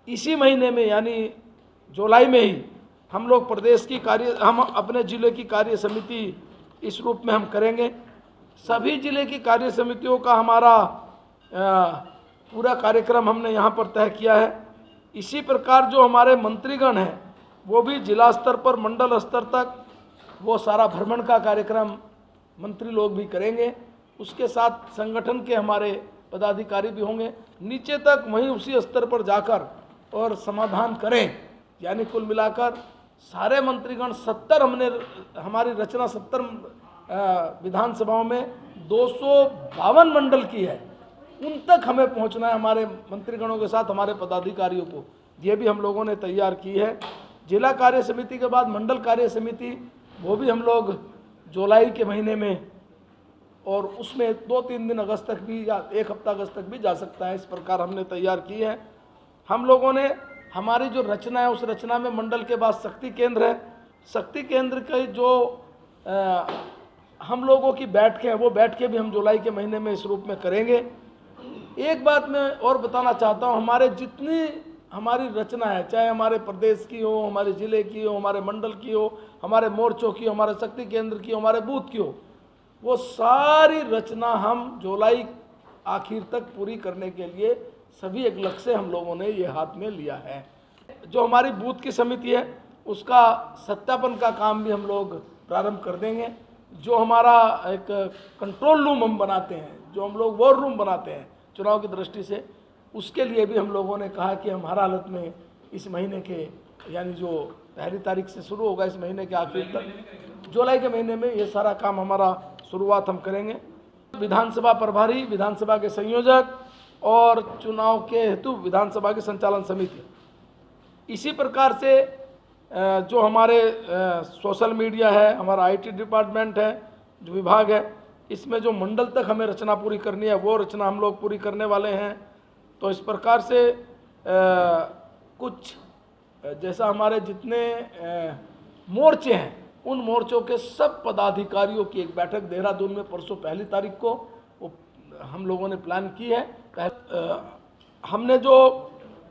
इसी महीने में यानी जुलाई में ही हम लोग प्रदेश की हम अपने ज़िले की कार्य समिति इस रूप में हम करेंगे। सभी ज़िले की कार्य समितियों का हमारा पूरा कार्यक्रम हमने यहाँ पर तय किया है। इसी प्रकार जो हमारे मंत्रीगण हैं वो भी जिला स्तर पर मंडल स्तर तक वो सारा भ्रमण का कार्यक्रम मंत्री लोग भी करेंगे। उसके साथ संगठन के हमारे पदाधिकारी भी होंगे, नीचे तक वहीं उसी स्तर पर जाकर और समाधान करें। यानी कुल मिलाकर सारे मंत्रीगण 70 हमने हमारी रचना 70 विधानसभाओं में 252 मंडल की है, उन तक हमें पहुंचना है हमारे मंत्रीगणों के साथ हमारे पदाधिकारियों को। ये भी हम लोगों ने तैयार की है। जिला कार्य समिति के बाद मंडल कार्य समिति वो भी हम लोग जुलाई के महीने में, और उसमें 2-3 दिन अगस्त तक भी या 1 हफ्ता अगस्त तक भी जा सकता है। इस प्रकार हमने तैयार की है। हम लोगों ने हमारी जो रचना है उस रचना में मंडल के बाद शक्ति केंद्र है। शक्ति केंद्र के जो हम लोगों की बैठकें हैं वो बैठकें भी हम जुलाई के महीने में इस रूप में करेंगे। एक बात मैं और बताना चाहता हूँ, हमारे जितनी हमारी रचना है, चाहे हमारे प्रदेश की हो, हमारे ज़िले की हो, हमारे मंडल की हो, हमारे मोर्चों की हो, हमारे शक्ति केंद्र की हो, हमारे बूथ की हो, वो सारी रचना हम जुलाई आखिर तक पूरी करने के लिए सभी एक लक्ष्य से हम लोगों ने ये हाथ में लिया है। जो हमारी बूथ की समिति है उसका सत्यापन का काम भी हम लोग प्रारंभ कर देंगे। जो हमारा एक कंट्रोल रूम हम बनाते हैं, जो हम लोग वॉर रूम बनाते हैं चुनाव की दृष्टि से, उसके लिए भी हम लोगों ने कहा कि हम हर हालत में इस महीने के यानी जो 1 तारीख से शुरू होगा इस महीने के आखिर तक जुलाई के महीने में ये सारा काम हमारा शुरुआत हम करेंगे। विधानसभा प्रभारी, विधानसभा के संयोजक और चुनाव के हेतु विधानसभा की संचालन समिति, इसी प्रकार से जो हमारे सोशल मीडिया है, हमारा आईटी डिपार्टमेंट है, जो विभाग है, इसमें जो मंडल तक हमें रचना पूरी करनी है वो रचना हम लोग पूरी करने वाले हैं। तो इस प्रकार से कुछ जैसा हमारे जितने मोर्चे हैं उन मोर्चों के सब पदाधिकारियों की एक बैठक देहरादून में परसों 1 तारीख को वो हम लोगों ने प्लान की है। हमने जो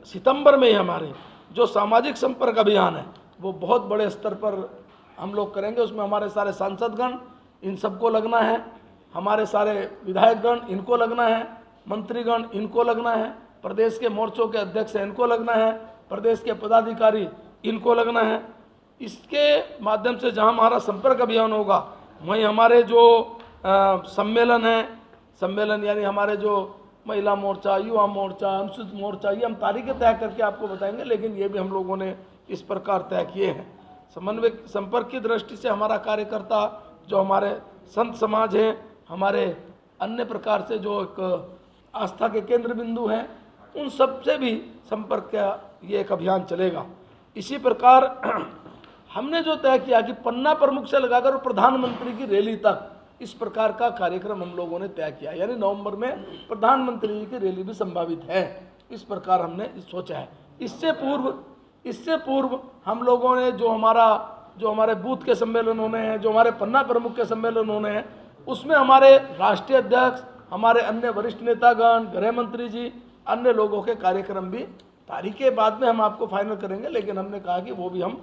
सितंबर में ही हमारे जो सामाजिक संपर्क अभियान है वो बहुत बड़े स्तर पर हम लोग करेंगे। उसमें हमारे सारे सांसदगण इन सबको लगना है, हमारे सारे विधायकगण इनको लगना है, मंत्रीगण इनको लगना है, प्रदेश के मोर्चों के अध्यक्ष इनको लगना है, प्रदेश के पदाधिकारी इनको लगना है। इसके माध्यम से जहां हमारा संपर्क अभियान होगा वहीं हमारे जो सम्मेलन है, सम्मेलन यानी हमारे जो महिला मोर्चा, युवा मोर्चा, अनुसूचित मोर्चा, ये हम तारीखें तय करके आपको बताएंगे, लेकिन ये भी हम लोगों ने इस प्रकार तय किए हैं। समन्वय संपर्क की दृष्टि से हमारा कार्यकर्ता जो हमारे संत समाज हैं, हमारे अन्य प्रकार से जो एक आस्था के केंद्र बिंदु हैं, उन सब से भी संपर्क का ये एक अभियान चलेगा। इसी प्रकार हमने जो तय किया कि पन्ना प्रमुख से लगाकर प्रधानमंत्री की रैली तक इस प्रकार का कार्यक्रम हम लोगों ने तय किया, यानी नवंबर में प्रधानमंत्री जी की रैली भी संभावित है। इस प्रकार हमने सोचा है। इससे पूर्व हम लोगों ने जो हमारे बूथ के सम्मेलन होने हैं, जो हमारे पन्ना प्रमुख के सम्मेलन होने हैं, उसमें हमारे राष्ट्रीय अध्यक्ष, हमारे अन्य वरिष्ठ नेतागण, गृह मंत्री जी, अन्य लोगों के कार्यक्रम भी तारीखें बाद में हम आपको फाइनल करेंगे, लेकिन हमने कहा कि वो भी हम